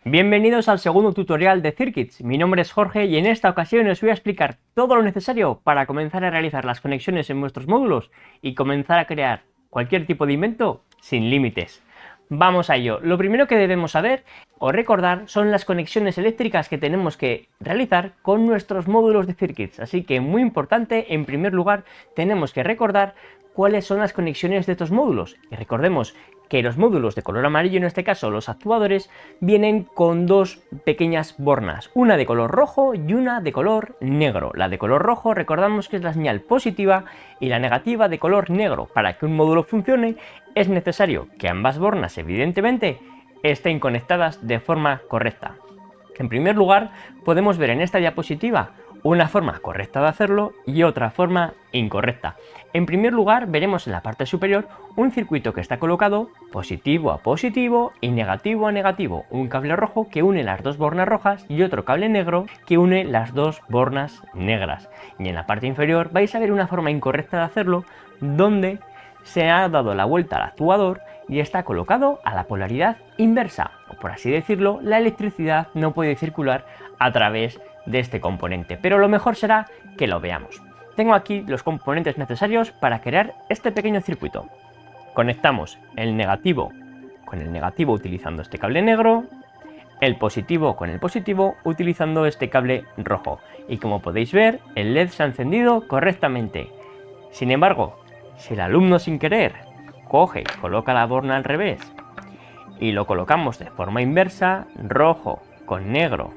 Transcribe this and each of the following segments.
Bienvenidos al segundo tutorial de Circuits. Mi nombre es Jorge y en esta ocasión os voy a explicar todo lo necesario para comenzar a realizar las conexiones en vuestros módulos y comenzar a crear cualquier tipo de invento sin límites. Vamos a ello. Lo primero que debemos saber o recordar son las conexiones eléctricas que tenemos que realizar con nuestros módulos de Circuits. Así que muy importante, en primer lugar, tenemos que recordar cuáles son las conexiones de estos módulos. Y recordemos que los módulos de color amarillo, en este caso los actuadores, vienen con dos pequeñas bornas, una de color rojo y una de color negro. La de color rojo recordamos que es la señal positiva y la negativa de color negro. Para que un módulo funcione es necesario que ambas bornas, evidentemente, estén conectadas de forma correcta. En primer lugar, podemos ver en esta diapositiva una forma correcta de hacerlo y otra forma incorrecta. En primer lugar, veremos en la parte superior un circuito que está colocado positivo a positivo y negativo a negativo. Un cable rojo que une las dos bornas rojas y otro cable negro que une las dos bornas negras. Y en la parte inferior vais a ver una forma incorrecta de hacerlo, donde se ha dado la vuelta al actuador y está colocado a la polaridad inversa. O por así decirlo, la electricidad no puede circular a través de este componente, pero lo mejor será que lo veamos. Tengo aquí los componentes necesarios para crear este pequeño circuito. Conectamos el negativo con el negativo utilizando este cable negro, el positivo con el positivo utilizando este cable rojo, y como podéis ver, el LED se ha encendido correctamente. Sin embargo, si el alumno sin querer coge y coloca la borna al revés y lo colocamos de forma inversa, rojo con negro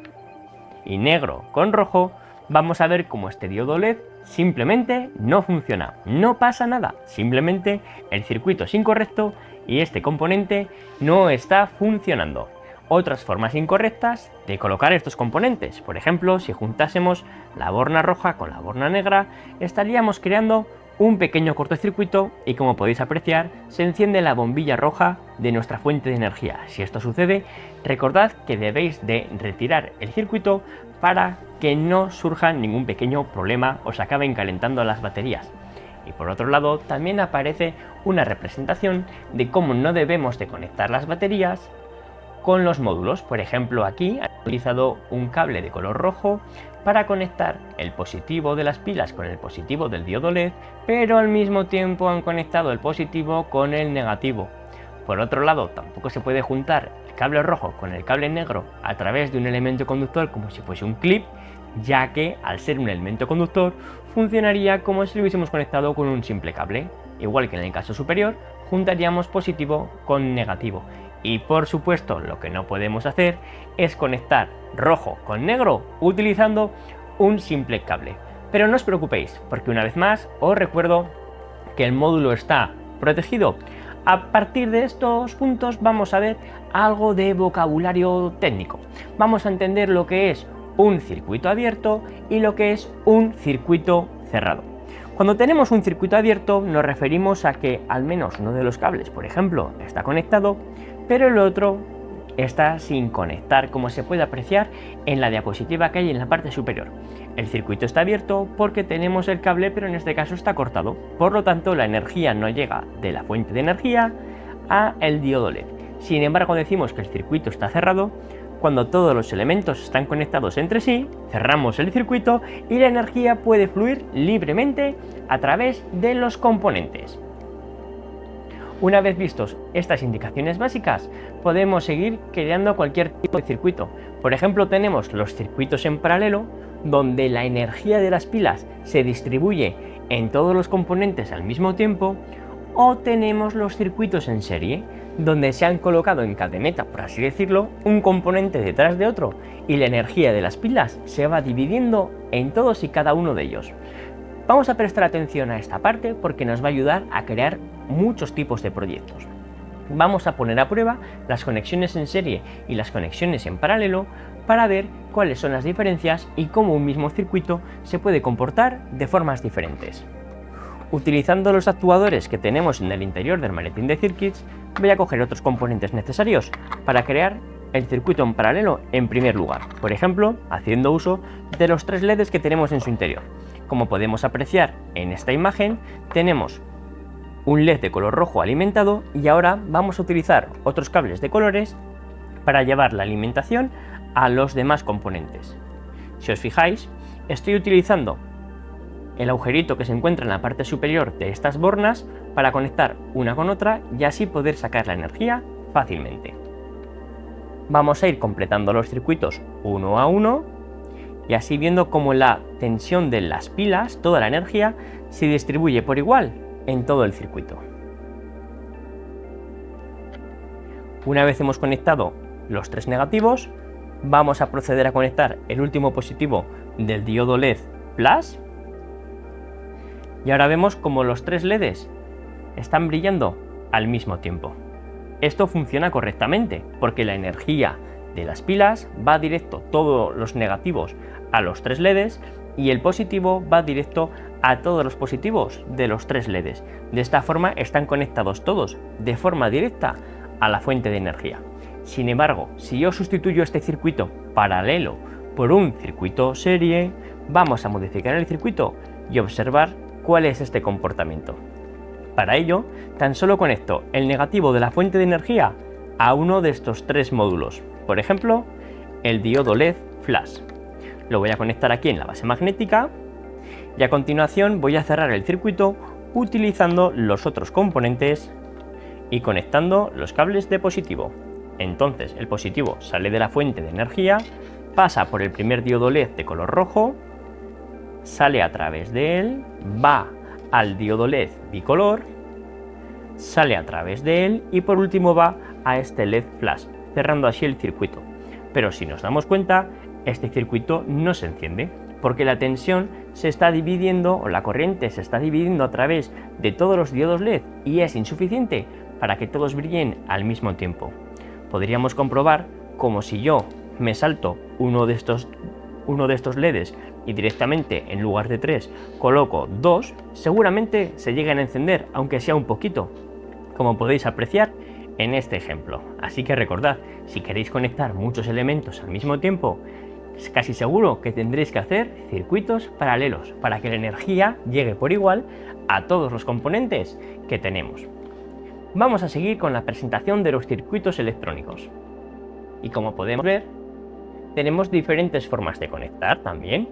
y negro con rojo, vamos a ver cómo este diodo LED simplemente no funciona. No pasa nada, simplemente el circuito es incorrecto y este componente no está funcionando. Otras formas incorrectas de colocar estos componentes, por ejemplo, si juntásemos la borna roja con la borna negra, estaríamos creando un pequeño cortocircuito y, como podéis apreciar, se enciende la bombilla roja de nuestra fuente de energía. Si esto sucede, recordad que debéis de retirar el circuito para que no surja ningún pequeño problema o se acaben calentando las baterías. Y por otro lado, también aparece una representación de cómo no debemos de conectar las baterías con los módulos. Por ejemplo, aquí he utilizado un cable de color rojo para conectar el positivo de las pilas con el positivo del diodo LED, pero al mismo tiempo han conectado el positivo con el negativo. Por otro lado, tampoco se puede juntar el cable rojo con el cable negro a través de un elemento conductor como si fuese un clip, ya que al ser un elemento conductor funcionaría como si lo hubiésemos conectado con un simple cable. Igual que en el caso superior, juntaríamos positivo con negativo. Y por supuesto, lo que no podemos hacer es conectar rojo con negro utilizando un simple cable. Pero no os preocupéis, porque una vez más os recuerdo que el módulo está protegido. A partir de estos puntos vamos a ver algo de vocabulario técnico. Vamos a entender lo que es un circuito abierto y lo que es un circuito cerrado. Cuando tenemos un circuito abierto nos referimos a que al menos uno de los cables, por ejemplo, está conectado, pero el otro está sin conectar, como se puede apreciar en la diapositiva que hay en la parte superior. El circuito está abierto porque tenemos el cable, pero en este caso está cortado. Por lo tanto, la energía no llega de la fuente de energía a el diodo LED. Sin embargo, decimos que el circuito está cerrado cuando todos los elementos están conectados entre sí, cerramos el circuito y la energía puede fluir libremente a través de los componentes. Una vez vistos estas indicaciones básicas, podemos seguir creando cualquier tipo de circuito. Por ejemplo, tenemos los circuitos en paralelo, donde la energía de las pilas se distribuye en todos los componentes al mismo tiempo, o tenemos los circuitos en serie, donde se han colocado en cadeneta, por así decirlo, un componente detrás de otro y la energía de las pilas se va dividiendo en todos y cada uno de ellos. Vamos a prestar atención a esta parte porque nos va a ayudar a crear muchos tipos de proyectos. Vamos a poner a prueba las conexiones en serie y las conexiones en paralelo para ver cuáles son las diferencias y cómo un mismo circuito se puede comportar de formas diferentes. Utilizando los actuadores que tenemos en el interior del maletín de Circuits, voy a coger otros componentes necesarios para crear el circuito en paralelo en primer lugar. Por ejemplo, haciendo uso de los 3 LEDs que tenemos en su interior. Como podemos apreciar en esta imagen, tenemos un LED de color rojo alimentado y ahora vamos a utilizar otros cables de colores para llevar la alimentación a los demás componentes. Si os fijáis, estoy utilizando el agujerito que se encuentra en la parte superior de estas bornas para conectar una con otra y así poder sacar la energía fácilmente. Vamos a ir completando los circuitos uno a uno y así viendo cómo la tensión de las pilas, toda la energía, se distribuye por igual en todo el circuito. Una vez hemos conectado los tres negativos, vamos a proceder a conectar el último positivo del diodo LED Plus. Y ahora vemos como los tres LEDs están brillando al mismo tiempo. Esto funciona correctamente porque la energía de las pilas va directo, todos los negativos, a los tres LEDs y el positivo va directo a todos los positivos de los tres LEDs. De esta forma están conectados todos de forma directa a la fuente de energía. Sin embargo, si yo sustituyo este circuito paralelo por un circuito serie, vamos a modificar el circuito y observar cuál es este comportamiento. Para ello, tan solo conecto el negativo de la fuente de energía a uno de estos tres módulos, por ejemplo, el diodo LED Flash. Lo voy a conectar aquí en la base magnética y a continuación voy a cerrar el circuito utilizando los otros componentes y conectando los cables de positivo. Entonces el positivo sale de la fuente de energía, pasa por el primer diodo LED de color rojo, sale a través de él, va al diodo LED bicolor, sale a través de él y por último va a este LED flash, cerrando así el circuito. Pero si nos damos cuenta, este circuito no se enciende porque la tensión se está dividiendo o la corriente se está dividiendo a través de todos los diodos LED y es insuficiente para que todos brillen al mismo tiempo. Podríamos comprobar como si yo me salto uno de estos LEDs y directamente en lugar de 3 coloco 2, seguramente se lleguen a encender, aunque sea un poquito, como podéis apreciar en este ejemplo. Así que recordad, si queréis conectar muchos elementos al mismo tiempo, es casi seguro que tendréis que hacer circuitos paralelos para que la energía llegue por igual a todos los componentes que tenemos. Vamos a seguir con la presentación de los circuitos electrónicos. Y como podemos ver, tenemos diferentes formas de conectar también.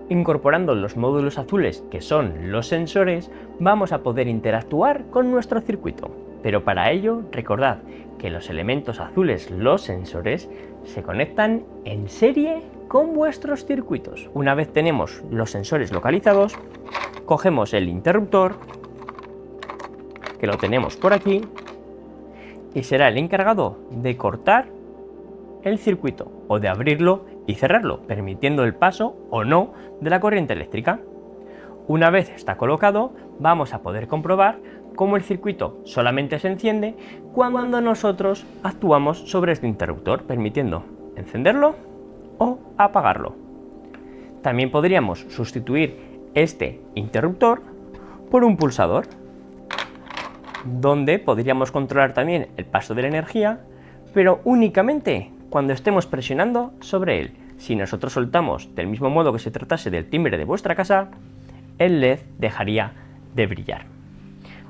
Incorporando los módulos azules, que son los sensores, vamos a poder interactuar con nuestro circuito. Pero para ello, recordad que los elementos azules, los sensores, se conectan en serie con vuestros circuitos. Una vez tenemos los sensores localizados, cogemos el interruptor, que lo tenemos por aquí, y será el encargado de cortar el circuito o de abrirlo y cerrarlo, permitiendo el paso o no de la corriente eléctrica. Una vez está colocado, vamos a poder comprobar cómo el circuito solamente se enciende cuando nosotros actuamos sobre este interruptor, permitiendo encenderlo o apagarlo. También podríamos sustituir este interruptor por un pulsador, donde podríamos controlar también el paso de la energía, pero únicamente cuando estemos presionando sobre él. Si nosotros soltamos del mismo modo que se tratase del timbre de vuestra casa, el LED dejaría de brillar.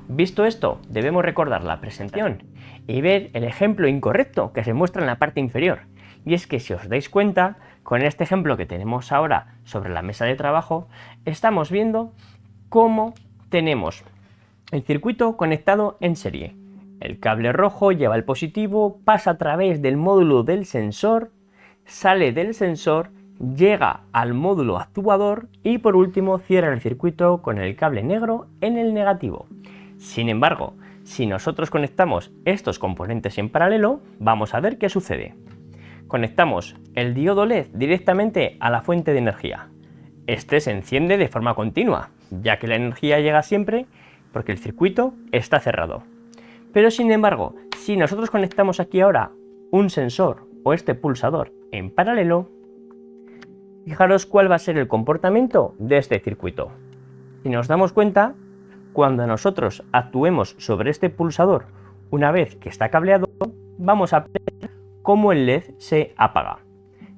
Visto esto, debemos recordar la presentación y ver el ejemplo incorrecto que se muestra en la parte inferior. Y es que si os dais cuenta, con este ejemplo que tenemos ahora sobre la mesa de trabajo, estamos viendo cómo tenemos el circuito conectado en serie. El cable rojo lleva el positivo, pasa a través del módulo del sensor, sale del sensor, llega al módulo actuador y por último cierra el circuito con el cable negro en el negativo. Sin embargo, si nosotros conectamos estos componentes en paralelo, vamos a ver qué sucede. Conectamos el diodo LED directamente a la fuente de energía. Este se enciende de forma continua, ya que la energía llega siempre porque el circuito está cerrado. Pero sin embargo, si nosotros conectamos aquí ahora un sensor o este pulsador en paralelo, fijaros cuál va a ser el comportamiento de este circuito. Si nos damos cuenta, cuando nosotros actuemos sobre este pulsador una vez que está cableado, vamos a ver cómo el LED se apaga.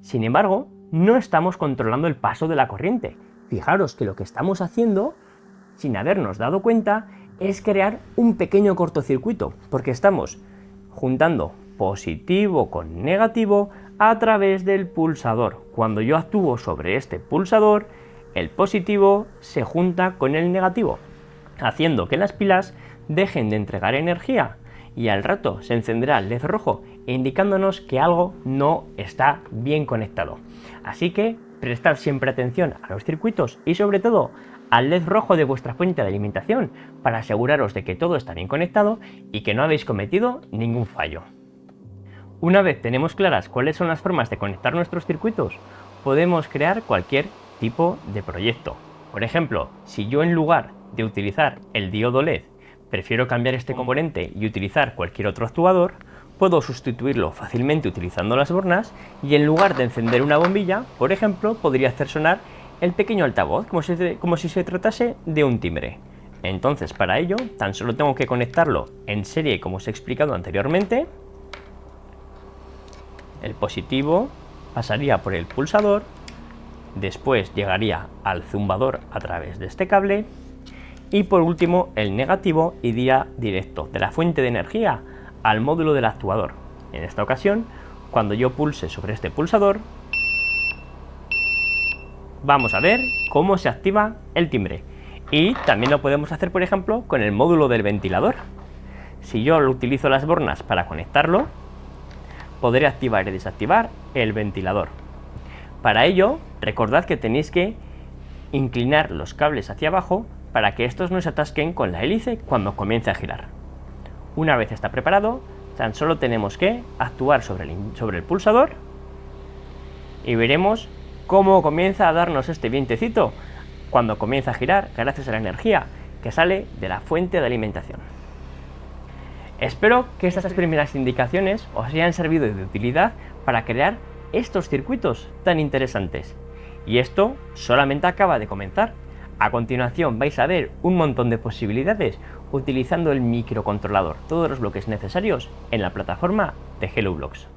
Sin embargo, no estamos controlando el paso de la corriente. Fijaros que lo que estamos haciendo, sin habernos dado cuenta, es crear un pequeño cortocircuito, porque estamos juntando positivo con negativo a través del pulsador. Cuando yo actúo sobre este pulsador, el positivo se junta con el negativo, haciendo que las pilas dejen de entregar energía y al rato se encenderá el LED rojo indicándonos que algo no está bien conectado. Así que prestad siempre atención a los circuitos y sobre todo al LED rojo de vuestra fuente de alimentación para aseguraros de que todo está bien conectado y que no habéis cometido ningún fallo. Una vez tenemos claras cuáles son las formas de conectar nuestros circuitos, podemos crear cualquier tipo de proyecto. Por ejemplo, si yo en lugar de utilizar el diodo LED prefiero cambiar este componente y utilizar cualquier otro actuador, puedo sustituirlo fácilmente utilizando las bornas y en lugar de encender una bombilla, por ejemplo, podría hacer sonar el pequeño altavoz como si se tratase de un timbre. Entonces, para ello, tan solo tengo que conectarlo en serie como os he explicado anteriormente. El positivo pasaría por el pulsador, después llegaría al zumbador a través de este cable y por último el negativo iría directo de la fuente de energía al módulo del actuador. En esta ocasión, cuando yo pulse sobre este pulsador, vamos a ver cómo se activa el timbre. Y también lo podemos hacer, por ejemplo, con el módulo del ventilador. Si yo utilizo las bornas para conectarlo, podré activar y desactivar el ventilador. Para ello, recordad que tenéis que inclinar los cables hacia abajo para que estos no se atasquen con la hélice cuando comience a girar. Una vez está preparado, tan solo tenemos que actuar sobre el pulsador y veremos cómo comienza a darnos este vientecito cuando comienza a girar gracias a la energía que sale de la fuente de alimentación. Espero que estas primeras indicaciones os hayan servido de utilidad para crear estos circuitos tan interesantes. Y esto solamente acaba de comenzar. A continuación vais a ver un montón de posibilidades utilizando el microcontrolador, todos los bloques necesarios en la plataforma de HelloBlocks.